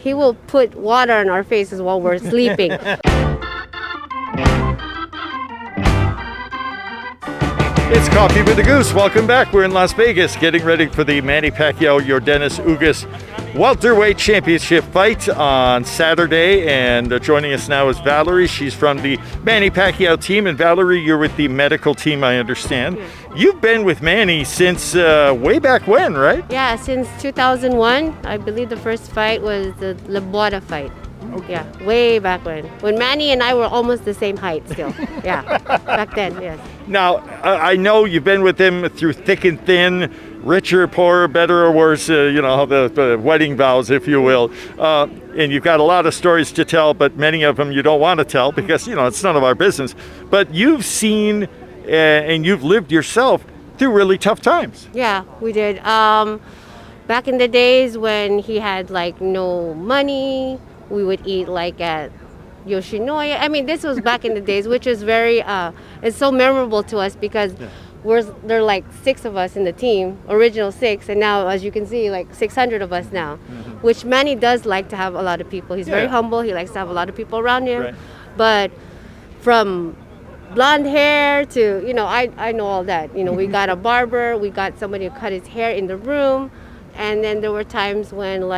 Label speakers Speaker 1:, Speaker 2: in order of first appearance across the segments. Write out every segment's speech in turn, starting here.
Speaker 1: He will put water on our faces while we're sleeping.
Speaker 2: It's Coffee with the Goose. Welcome back. We're in Las Vegas getting ready for the Manny Pacquiao VS Ugas welterweight championship fight on Saturday. And joining us now is Valerie. She's from the Manny Pacquiao team. And Valerie, you're with the medical team, I understand.
Speaker 1: Yeah.
Speaker 2: You've been with Manny since way back when, right?
Speaker 1: Yeah, since 2001. I believe the first fight was the Labuada fight.
Speaker 2: Okay.
Speaker 1: Yeah, way back when Manny and I were almost the same height still. Yeah, back then, yes.
Speaker 2: Now, I know you've been with him through thick and thin, richer, poorer, better or worse, the wedding vows, if you will. And you've got a lot of stories to tell, but many of them you don't want to tell because, it's none of our business. But you've seen and you've lived yourself through really tough times.
Speaker 1: Yeah, we did. Back in the days when he had no money, we would eat at Yoshinoya. I mean, this was back in the days, which is very, it's so memorable to us because there are 6 of us in the team, original 6, and now, as you can see, 600 of us now, which Manny does like to have a lot of people. He's very humble. He likes to have a lot of people around him.
Speaker 2: Right.
Speaker 1: But from blonde hair to, I know all that. We got a barber, we got somebody to cut his hair in the room, and then there were times when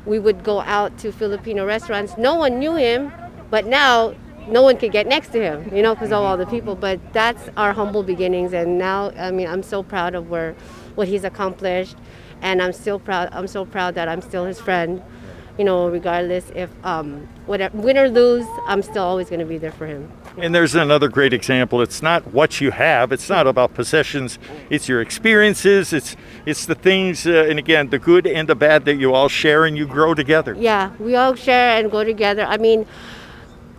Speaker 1: we would go out to Filipino restaurants. No one knew him, but now no one could get next to him, because of all the people. But that's our humble beginnings, and now, I'm so proud of what he's accomplished, and I'm so proud that I'm still his friend. Regardless if whatever, win or lose, I'm still always going to be there for him.
Speaker 2: And there's another great example. It's not what you have. It's not about possessions. It's your experiences. It's the things, and again, the good and the bad that you all share and you grow together.
Speaker 1: Yeah, we all share and go together.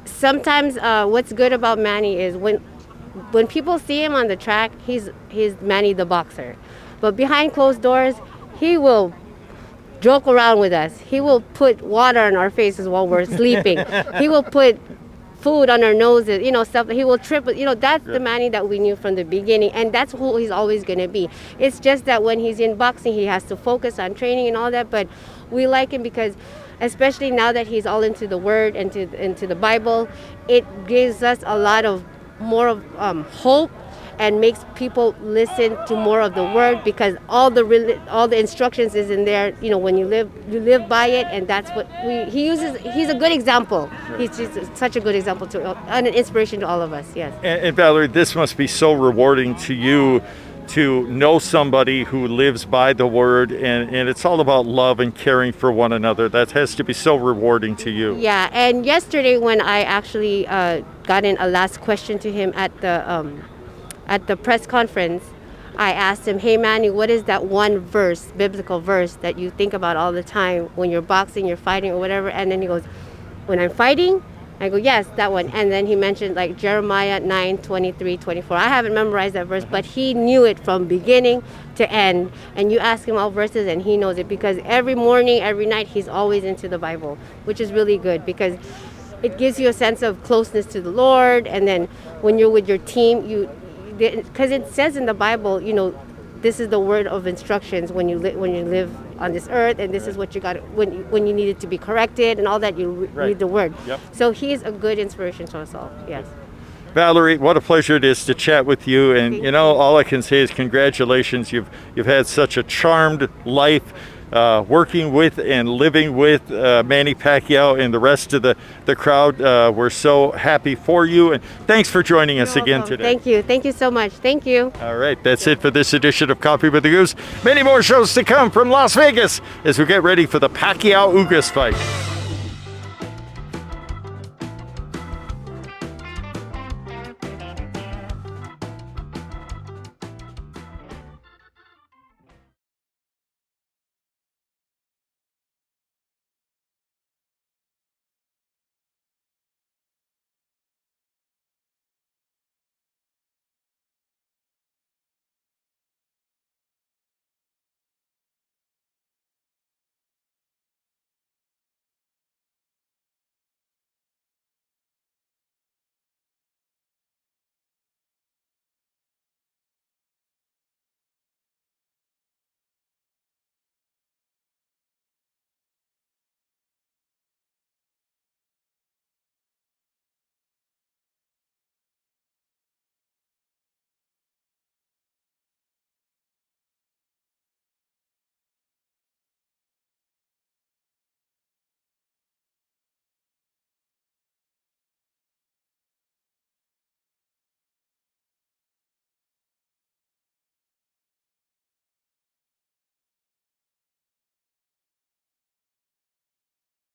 Speaker 1: Sometimes what's good about Manny is when people see him on the track, he's Manny the boxer. But behind closed doors, he will joke around with us. He will put water on our faces while we're sleeping. He will put food on our noses, stuff. He will trip. That's the Manny that we knew from the beginning, and that's who he's always going to be. It's just that when he's in boxing, he has to focus on training and all that, but we like him because, especially now that he's all into the Word and into the Bible, it gives us a lot of more of hope and makes people listen to more of the Word because all the instructions is in there. When you live by it, and that's what he uses. He's a good example. He's just such a good example and an inspiration to all of us. Yes.
Speaker 2: And Valerie, this must be so rewarding to you to know somebody who lives by the Word, and it's all about love and caring for one another. That has to be so rewarding to you.
Speaker 1: Yeah, and yesterday when I actually got in a last question to him at the press conference, I asked him, "Hey Manny, what is that one biblical verse that you think about all the time when you're boxing, you're fighting or whatever?" And then he goes, "When I'm fighting?" I go, "Yes, that one." And then he mentioned Jeremiah 9:23-24. I haven't memorized that verse, but he knew it from beginning to end. And you ask him all verses and he knows it because every morning, every night, he's always into the Bible, which is really good because it gives you a sense of closeness to the Lord. And then when you're with your team, because it says in the Bible, this is the word of instructions when you live on this earth, and this is what you got when you need it to be corrected and all that. You read the word.
Speaker 2: Yep.
Speaker 1: So he's a good inspiration to us all. Yes.
Speaker 2: Valerie, what a pleasure it is to chat with you, and all I can say is congratulations. You've had such a charmed life. Working with and living with Manny Pacquiao and the rest of the crowd. We're so happy for you, and thanks for joining us again today.
Speaker 1: Thank you so much. Thank you.
Speaker 2: All right, that's it for this edition of Coffee with the Goose. Many more shows to come from Las Vegas as we get ready for the Pacquiao Ugas fight.